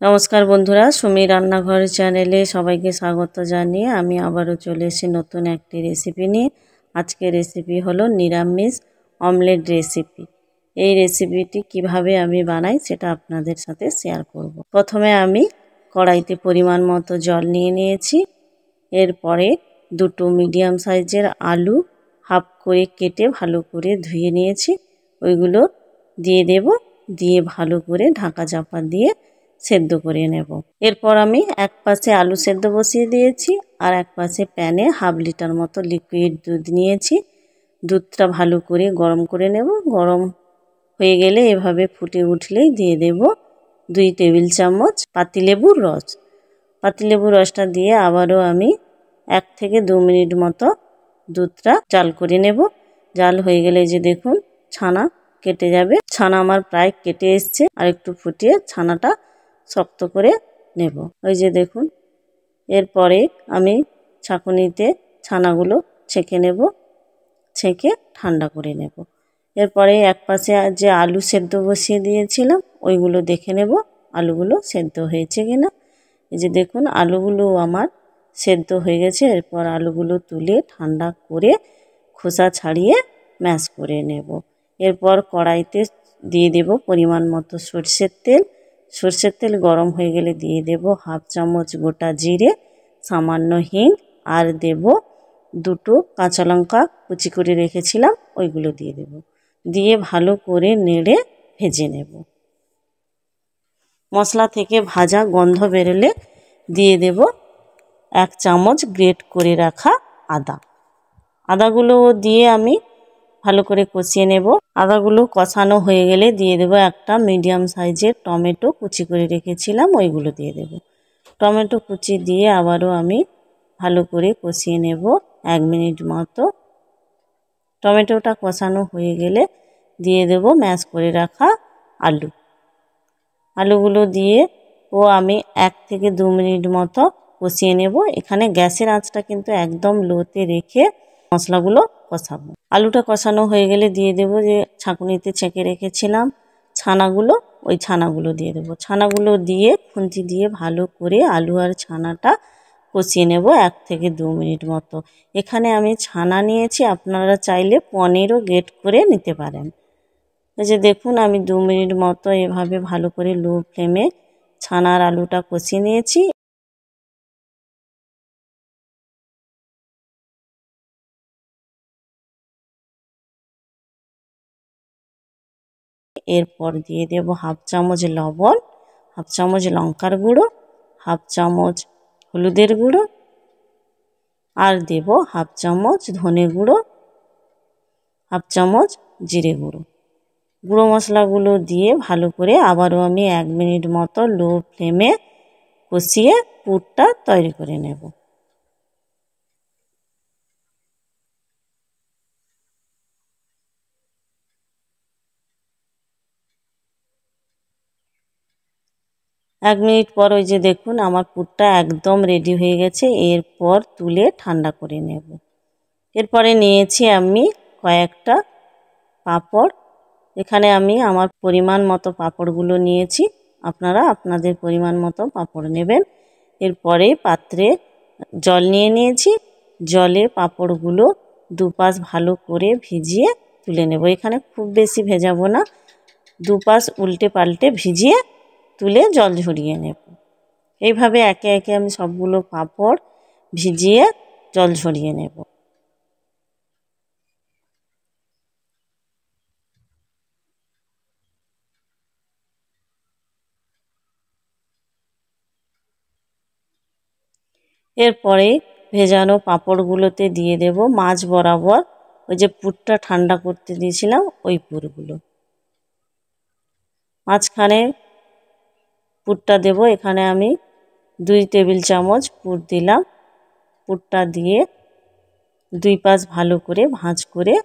নমস্কার বন্ধুরা, সুমি রান্নাঘর চ্যানেলে সবাইকে স্বাগত জানিয়ে আমি আবারও চলে এসেছি নতুন একটি রেসিপি নিয়ে। আজকের রেসিপি হলো নিরামিষ অমলেট রেসিপি। এই রেসিপিটি কিভাবে আমি বানাই সেটা আপনাদের সাথে শেয়ার করব। প্রথমে আমি কড়াইতে পরিমাণ মতো জল নিয়ে নিয়েছি। এরপরে দুটো মিডিয়াম সাইজের আলু হাফ করে কেটে ভালো করে ধুয়ে নিয়েছি, ওইগুলো দিয়ে দেব। দিয়ে ভালো করে ঢাকা চাপা দিয়ে সেদ্ধ করে নেব। এরপর আমি এক পাশে আলু সেদ্ধ বসিয়ে দিয়েছি আর এক পাশে প্যানে হাফ লিটার মতো লিকুইড দুধ নিয়েছি। দুধটা ভালো করে গরম করে নেব। গরম হয়ে গেলে এভাবে ফুটে উঠলেই দিয়ে দেব 2 টেবিল চামচ পাতিলেবুর রস। পাতিলেবুর রসটা দিয়ে আবারও আমি 1 থেকে 2 মিনিট মতো দুধটা জাল করে নেব। জাল হয়ে গেলে যে দেখুন ছানা কেটে যাবে। ছানা আমার প্রায় কেটে এসছে, আর একটু ফুটিয়ে ছানাটা শক্ত করে নেব। ওই যে দেখুন, এরপরে আমি ছাঁকুনিতে ছানাগুলো ছেঁকে নেব, ছেঁকে ঠান্ডা করে নেব। এরপরে এক পাশে যে আলু সেদ্ধ বসিয়ে দিয়েছিলাম ওইগুলো দেখে নেব আলুগুলো সেদ্ধ হয়েছে কিনা। এই যে দেখুন আলুগুলো আমার সেদ্ধ হয়ে গেছে। এরপর আলুগুলো তুলে ঠান্ডা করে খোসা ছাড়িয়ে ম্যাশ করে নেব। এরপর কড়াইতে দিয়ে দেব পরিমাণ মতো সরষের তেল। সরষের তেল গরম হয়ে গেলে দিয়ে দেব হাফ চামচ গোটা জিরে, সামান্য হিং, আর দেব 2টো কাঁচা লঙ্কা কুচি করে রেখেছিলাম, ওইগুলো দিয়ে দেব। দিয়ে ভালো করে নেড়ে ভেজে নেব। মশলা থেকে ভাজা গন্ধ বেরোলে দিয়ে দেব 1 চামচ গ্রেট করে রাখা আদা। আদাগুলো দিয়ে আমি ভালো করে কষিয়ে নেব। আদাগুলো কষানো হয়ে গেলে দিয়ে দেব একটা মিডিয়াম সাইজের টমেটো কুচি করে রেখেছিলাম, ওইগুলো দিয়ে দেব। টমেটো কুচি দিয়ে আবারও আমি ভালো করে কষিয়ে নেব 1 মিনিট মতো। টমেটোটা কষানো হয়ে গেলে দিয়ে দেব ম্যাশ করে রাখা আলু। আলুগুলো দিয়ে আমি 1 থেকে 2 মিনিট মতো কষিয়ে নেব। এখানে গ্যাসের আঁচটা কিন্তু একদম লোতে রেখে মশলাগুলো কষাবো। আলুটা কষানো হয়ে গেলে দিয়ে দেব যে ছাঁকুনিতে ছেঁকে রেখেছিলাম ছানাগুলো, ওই ছানাগুলো দিয়ে দেব। ছানাগুলো দিয়ে খুন্তি দিয়ে ভালো করে আলু আর ছানাটা কষিয়ে নেব 1 থেকে 2 মিনিট মতো। এখানে আমি ছানা নিয়েছি, আপনারা চাইলে পনিরও গ্রেট করে নিতে পারেন। এই যে দেখুন আমি 2 মিনিট মতো এভাবে ভালো করে লো ফ্লেমে ছানার আলুটা কষিয়ে নিয়েছি। এরপর দিয়ে দেব হাফ চামচ লবণ, হাফ চামচ লঙ্কার গুঁড়ো, হাফ চামচ হলুদের গুঁড়ো, আর দেব হাফ চামচ ধনে গুঁড়ো, হাফ চামচ জিরে গুঁড়ো। গুঁড়ো মশলাগুলো দিয়ে ভালো করে আবারও আমি 1 মিনিট মতো লো ফ্লেমে কষিয়ে পুরটা তৈরি করে নেব। এক মিনিট পর ওই যে দেখুন আমার পুরটা একদম রেডি হয়ে গেছে। এরপর তুলে ঠান্ডা করে নেব। এরপরে নিয়েছি আমি কয়েকটা পাঁপড়। এখানে আমি আমার পরিমাণ মতো পাঁপড়গুলো নিয়েছি, আপনারা আপনাদের পরিমাণ মতো পাঁপড় নেবেন। এরপরে পাত্রে জল নিয়ে নিয়েছি, জলে পাঁপড়গুলো দুপাশ ভালো করে ভিজিয়ে তুলে নেব। এখানে খুব বেশি ভেজাবো না, দুপাশ উল্টে পাল্টে ভিজিয়ে তুলে জল ঝরিয়ে নেব। এইভাবে একে একে আমি সবগুলো পাঁপড় ভিজিয়ে জল ঝরিয়ে নেব। এরপরে ভেজানো পাঁপড়গুলোতে দিয়ে দেব মাঝ বরাবর ওই যে পুরটা ঠান্ডা করতে দিয়েছিলাম ওই পুরগুলো। মাঝখানে পুরটা দেব। এখানে আমি 2 টেবিল চামচ পুর দিলাম। পুরটা দিয়ে দুই পাশ ভালো করে ভাঁজ করে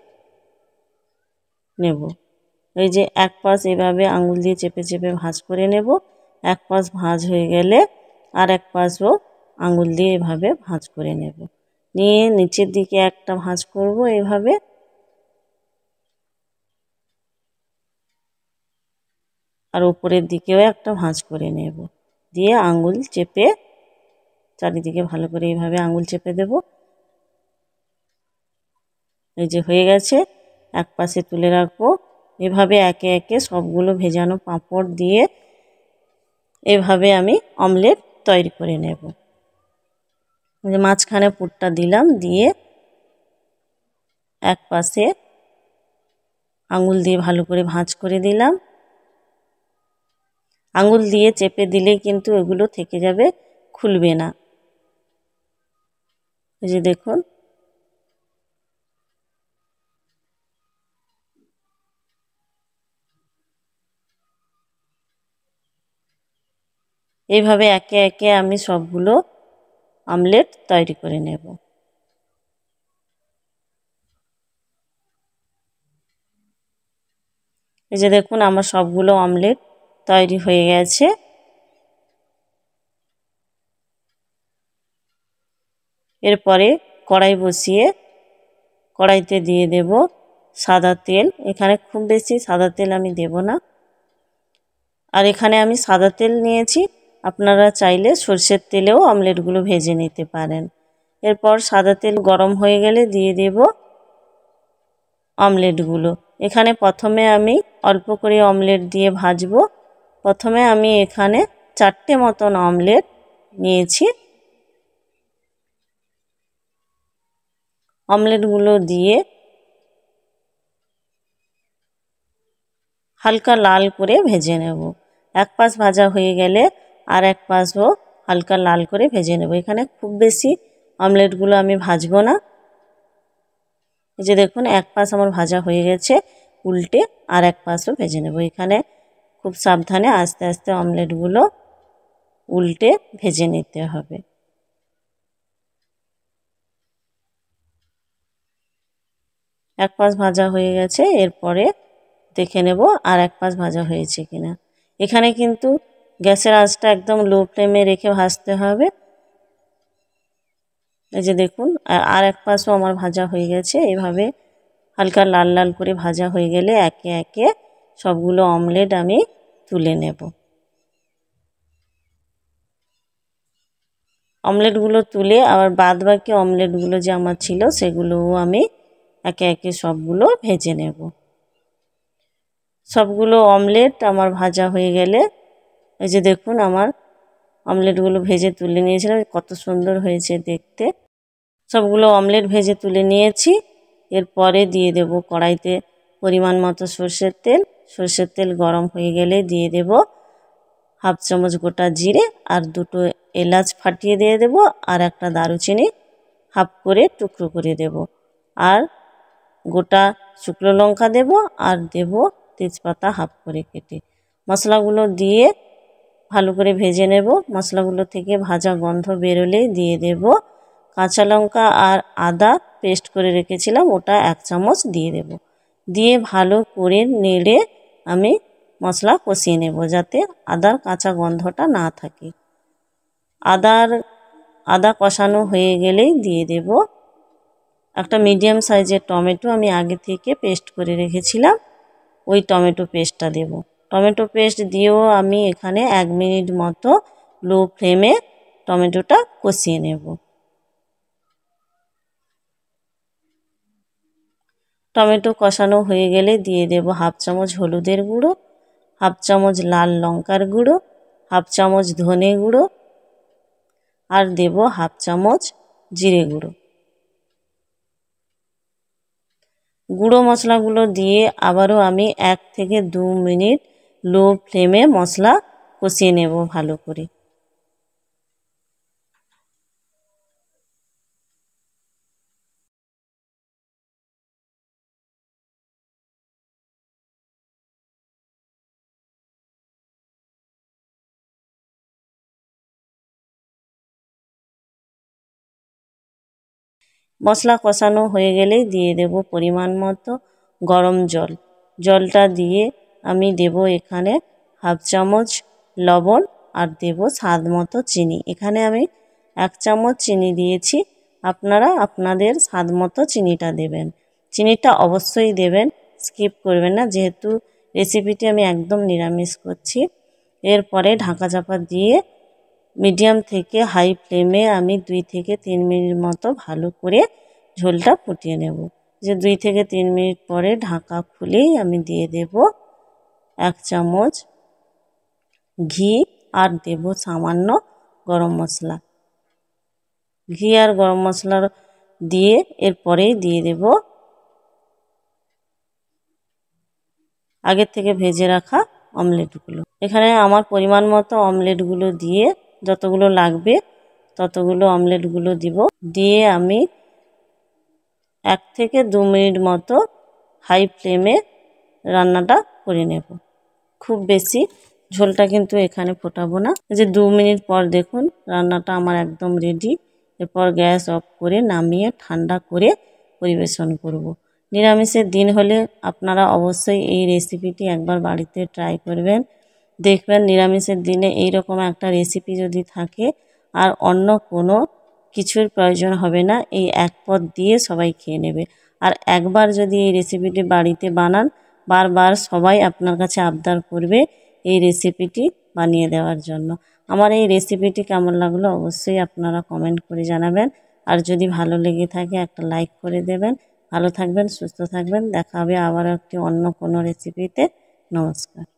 নেব। এই যে এক পাশ এভাবে আঙুল দিয়ে চেপে চেপে ভাঁজ করে নেব। এক পাশ ভাঁজ হয়ে গেলে আর এক পাশও আঙুল দিয়ে এভাবে ভাঁজ করে নেব। নিয়ে নিচের দিকে একটা ভাঁজ করব এভাবে, আর উপরের দিকেও একটা ভাঁজ করে নেব। দিয়ে আঙুল চেপে চারিদিকে ভালো করে এইভাবে আঙুল চেপে দেব। এই যে হয়ে গেছে, এক পাশে তুলে রাখবো। এভাবে একে একে সবগুলো ভেজানো পাঁপড় দিয়ে এভাবে আমি অমলেট তৈরি করে নেব। মাঝখানে পুরটা দিলাম, দিয়ে এক পাশে আঙুল দিয়ে ভালো করে ভাঁজ করে দিলাম। আঙুল দিয়ে চেপে দিলেই কিন্তু এগুলো থেকে যাবে, খুলবে না। এই যে দেখুন, এইভাবে একে একে আমি সবগুলো অমলেট তৈরি করে নেব। এই যে দেখুন, আমার সবগুলো অমলেট তৈরি হয়ে গেছে। এরপরে কড়াই বসিয়ে কড়াইতে দিয়ে দেব সাদা তেল। এখানে খুব বেশি সাদা তেল আমি দেব না, আর এখানে আমি সাদা তেল নিয়েছি, আপনারা চাইলে সরষের তেলেও অমলেটগুলো ভেজে নিতে পারেন। এরপর সাদা তেল গরম হয়ে গেলে দিয়ে দেব অমলেটগুলো। এখানে প্রথমে আমি অল্প করে অমলেট দিয়ে ভাজবো। প্রথমে আমি এখানে 4টে মতন অমলেট নিয়েছি। অমলেটগুলো দিয়ে হালকা লাল করে ভেজে নেব। এক পাশ ভাজা হয়ে গেলে আর এক পাশও হালকা লাল করে ভেজে নেব। এখানে খুব বেশি অমলেটগুলো আমি ভাজবো না। এই যে দেখুন, এক পাশ আমার ভাজা হয়ে গেছে, উল্টে আর এক পাশও ভেজে নেব। এখানে খুব সাবধানে আস্তে আস্তে অমলেটগুলো উল্টে ভেজে নিতে হবে। এক পাশ ভাজা হয়ে গেছে, এরপরে দেখে নেব আর এক পাশ ভাজা হয়েছে কিনা। এখানে কিন্তু গ্যাসের আঁচটা একদম লো ফ্লেমে রেখে ভাজতে হবে। এই যে দেখুন, আর এক পাশও আমার ভাজা হয়ে গেছে। এইভাবে হালকা লাল লাল করে ভাজা হয়ে গেলে একে একে সবগুলো অমলেট আমি তুলে নেব। অমলেটগুলো তুলে আবার বাদ বাকি অমলেটগুলো যে আমার ছিল সেগুলোও আমি একে একে সবগুলো ভেজে নেব। সবগুলো অমলেট আমার ভাজা হয়ে গেলে, এই যে দেখুন, আমার অমলেটগুলো ভেজে তুলে নিয়েছিলাম, কত সুন্দর হয়েছে দেখতে। সবগুলো অমলেট ভেজে তুলে নিয়েছি। এরপরে দিয়ে দেব কড়াইতে পরিমাণ মতো সরষের তেল। সরষের তেল গরম হয়ে গেলে দিয়ে দেব হাফ চামচ গোটা জিরে, আর 2টো এলাচ ফাটিয়ে দিয়ে দেব, আর একটা দারুচিনি হাফ করে টুকরো করে দেব, আর গোটা শুকনো লঙ্কা দেব, আর দেব তেজপাতা হাফ করে কেটে। মশলাগুলো দিয়ে ভালো করে ভেজে নেব। মশলাগুলো থেকে ভাজা গন্ধ বেরোলেই দিয়ে দেব কাঁচা লঙ্কা আর আদা পেস্ট করে রেখেছিলাম, ওটা 1 চামচ দিয়ে দেব। দিয়ে ভালো করে নেড়ে আমি মশলা কষিয়ে নেব, যাতে আদার কাঁচা গন্ধটা না থাকে। আদা কষানো হয়ে গেলেই দিয়ে দেব একটা মিডিয়াম সাইজের টমেটো, আমি আগে থেকে পেস্ট করে রেখেছিলাম, ওই টমেটো পেস্টটা দেব। টমেটো পেস্ট দিয়েও আমি এখানে 1 মিনিট মতো লো ফ্লেমে টমেটোটা কষিয়ে নেব। টমেটো কষানো হয়ে গেলে দিয়ে দেব হাফ চামচ হলুদের গুঁড়ো, হাফ চামচ লাল লঙ্কার গুঁড়ো, হাফ চামচ ধনে গুঁড়ো, আর দেব হাফ চামচ জিরে গুঁড়ো। গুঁড়ো মশলাগুলো দিয়ে আবারও আমি 1 থেকে 2 মিনিট লো ফ্লেমে মশলা কষিয়ে নেব ভালো করে। মশলা কষানো হয়ে গেলেই দিয়ে দেব পরিমাণ মতো গরম জল। জলটা দিয়ে আমি দেব এখানে হাফ চামচ লবণ, আর দেব স্বাদ মতো চিনি। এখানে আমি 1 চামচ চিনি দিয়েছি, আপনারা আপনাদের স্বাদ মতো চিনিটা দেবেন। চিনিটা অবশ্যই দেবেন, স্কিপ করবেন না, যেহেতু রেসিপিটি আমি একদম নিরামিষ করছি। এরপরে ঢাকা চাপা দিয়ে মিডিয়াম থেকে হাই ফ্লেমে আমি 2 থেকে 3 মিনিট মতো ভালো করে ঝোলটা ফুটিয়ে নেব। যে 2 থেকে 3 মিনিট পরে ঢাকা খুলেই আমি দিয়ে দেব 1 চামচ ঘি আর দেব সামান্য গরম মশলা। ঘি আর গরম মশলা দিয়ে এরপরেই দিয়ে দেব আগে থেকে ভেজে রাখা অমলেটগুলো। এখানে আমার পরিমাণ মতো অমলেটগুলো দিয়ে যতগুলো লাগবে ততগুলো অমলেটগুলো দিব। দিয়ে আমি 1 থেকে 2 মিনিট মতো হাই ফ্লেমে রান্নাটা করে নেব। খুব বেশি ঝোলটা কিন্তু এখানে ফোটাবো না। যে 2 মিনিট পর দেখুন রান্নাটা আমার একদম রেডি। এরপর গ্যাস অফ করে নামিয়ে ঠান্ডা করে পরিবেশন করব। নিরামিষের দিন হলে আপনারা অবশ্যই এই রেসিপিটি একবার বাড়িতে ট্রাই করবেন। দেখবেন নিরামিষের দিনে এই রকম একটা রেসিপি যদি থাকে আর অন্য কোনো কিছুর প্রয়োজন হবে না, এই এক পদ দিয়ে সবাই খেয়ে নেবে। আর একবার যদি এই রেসিপিটি বাড়িতে বানান বারবার সবাই আপনার কাছে আবদার করবে এই রেসিপিটি বানিয়ে দেওয়ার জন্য। আমার এই রেসিপিটি কেমন লাগলো অবশ্যই আপনারা কমেন্ট করে জানাবেন। আর যদি ভালো লেগে থাকে একটা লাইক করে দেবেন। ভালো থাকবেন, সুস্থ থাকবেন। দেখা হবে আবার একটি অন্য কোনো রেসিপিতে। নমস্কার।